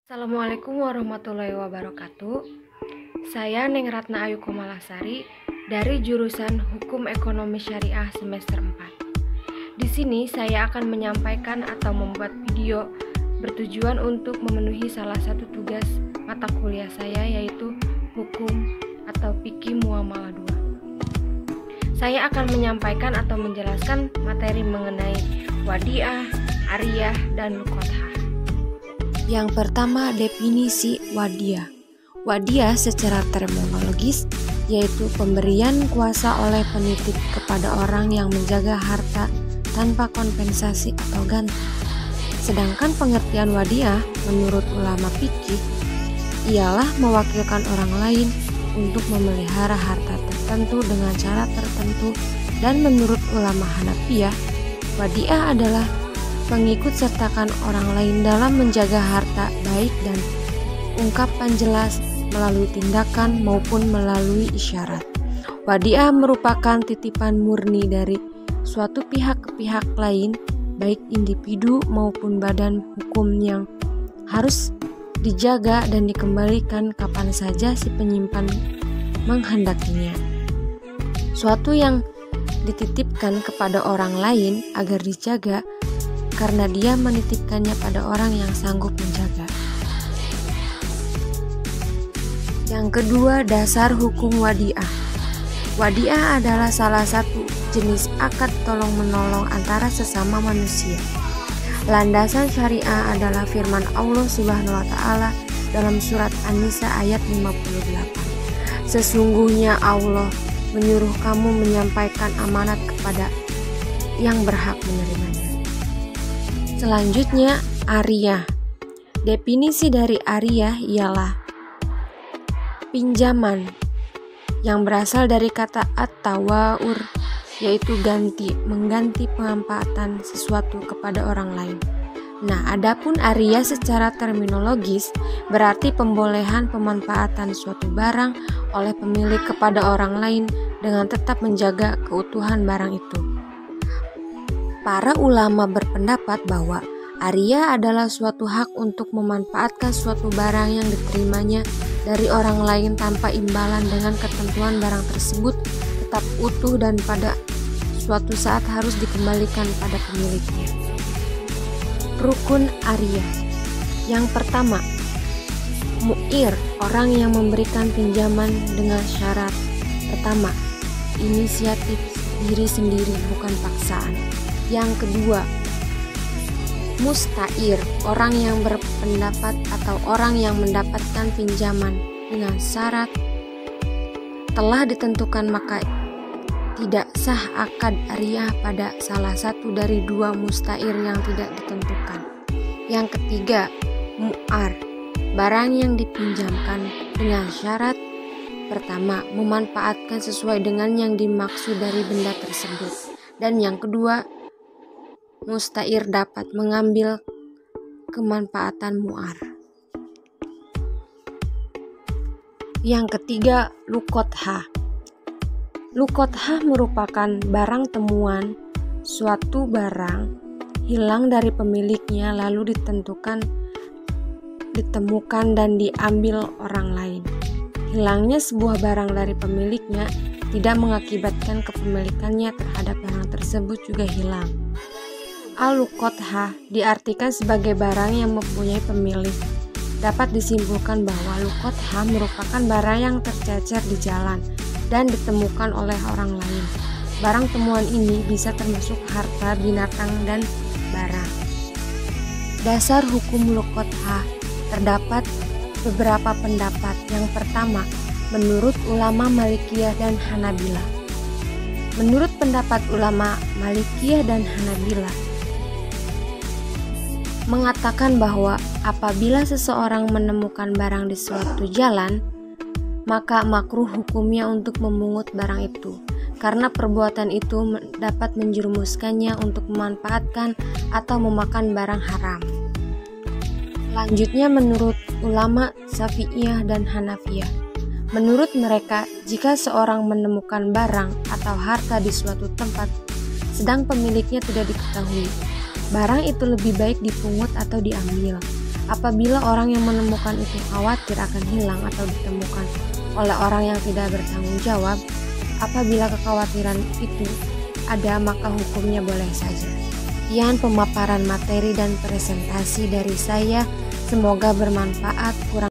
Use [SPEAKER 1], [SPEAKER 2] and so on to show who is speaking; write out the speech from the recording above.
[SPEAKER 1] Assalamualaikum warahmatullahi wabarakatuh. Saya Neng Ratna Ayu Komalasari dari jurusan Hukum Ekonomi Syariah semester 4. Di sini saya akan menyampaikan atau membuat video bertujuan untuk memenuhi salah satu tugas mata kuliah saya, yaitu Hukum atau Fikih Muamalah 2. Saya akan menyampaikan atau menjelaskan materi mengenai wadiah, ariyah, dan luqathah.
[SPEAKER 2] Yang pertama, definisi wadiah. Wadiah secara terminologis yaitu pemberian kuasa oleh penitip kepada orang yang menjaga harta tanpa kompensasi atau ganti. Sedangkan pengertian wadiah menurut ulama fikih ialah mewakilkan orang lain untuk memelihara harta tertentu dengan cara tertentu, dan menurut ulama Hanafiyah, wadiah adalah pengikut sertakan orang lain dalam menjaga harta, baik dan ungkapan jelas melalui tindakan maupun melalui isyarat. Wadiah merupakan titipan murni dari suatu pihak ke pihak lain, baik individu maupun badan hukum, yang harus dijaga dan dikembalikan kapan saja si penyimpan menghendakinya. Suatu yang dititipkan kepada orang lain agar dijaga karena dia menitipkannya pada orang yang sanggup menjaga. Yang kedua, dasar hukum wadiah. Wadiah adalah salah satu jenis akad tolong-menolong antara sesama manusia. Landasan syariah adalah firman Allah Subhanahu wa Ta'ala dalam surat An-Nisa ayat 58. Sesungguhnya Allah menyuruh kamu menyampaikan amanat kepada yang berhak menerimanya. Selanjutnya, ariyah. Definisi dari ariyah ialah pinjaman yang berasal dari kata at-tawa'ur, yaitu ganti, mengganti pemanfaatan sesuatu kepada orang lain. Nah, adapun ariyah secara terminologis berarti pembolehan pemanfaatan suatu barang oleh pemilik kepada orang lain dengan tetap menjaga keutuhan barang itu. Para ulama berpendapat bahwa ariyah adalah suatu hak untuk memanfaatkan suatu barang yang diterimanya dari orang lain tanpa imbalan dengan ketentuan barang tersebut tetap utuh dan pada suatu saat harus dikembalikan pada pemiliknya. Rukun ariyah. Yang pertama, mu'ir, orang yang memberikan pinjaman dengan syarat. Pertama, inisiatif diri sendiri, bukan paksaan. Yang kedua, mustair, orang yang berpendapat atau orang yang mendapatkan pinjaman dengan syarat telah ditentukan, maka tidak sah akad ariyah pada salah satu dari dua mustair yang tidak ditentukan. Yang ketiga, mu'ar, barang yang dipinjamkan dengan syarat. Pertama, memanfaatkan sesuai dengan yang dimaksud dari benda tersebut. Dan yang kedua, mustair dapat mengambil kemanfaatan mu'ar. Yang ketiga, luqathah. Luqathah merupakan barang temuan, suatu barang hilang dari pemiliknya lalu ditemukan dan diambil orang lain. Hilangnya sebuah barang dari pemiliknya tidak mengakibatkan kepemilikannya terhadap barang tersebut juga hilang. Al-luqathah diartikan sebagai barang yang mempunyai pemilik. Dapat disimpulkan bahwa luqathah merupakan barang yang tercecer di jalan dan ditemukan oleh orang lain. Barang temuan ini bisa termasuk harta, binatang, dan barang. Dasar hukum luqathah, terdapat beberapa pendapat. Yang pertama, menurut ulama Malikiyah dan Hanabilah. Menurut pendapat ulama Malikiyah dan Hanabilah, mengatakan bahwa apabila seseorang menemukan barang di suatu jalan, maka makruh hukumnya untuk memungut barang itu, karena perbuatan itu dapat menjerumuskannya untuk memanfaatkan atau memakan barang haram. Selanjutnya, menurut ulama Syafi'iyah dan Hanafiyah, menurut mereka, jika seorang menemukan barang atau harta di suatu tempat sedang pemiliknya tidak diketahui, barang itu lebih baik dipungut atau diambil. Apabila orang yang menemukan itu khawatir akan hilang atau ditemukan oleh orang yang tidak bertanggung jawab, apabila kekhawatiran itu ada, maka hukumnya boleh saja. Sekian pemaparan materi dan presentasi dari saya. Semoga bermanfaat. Kurang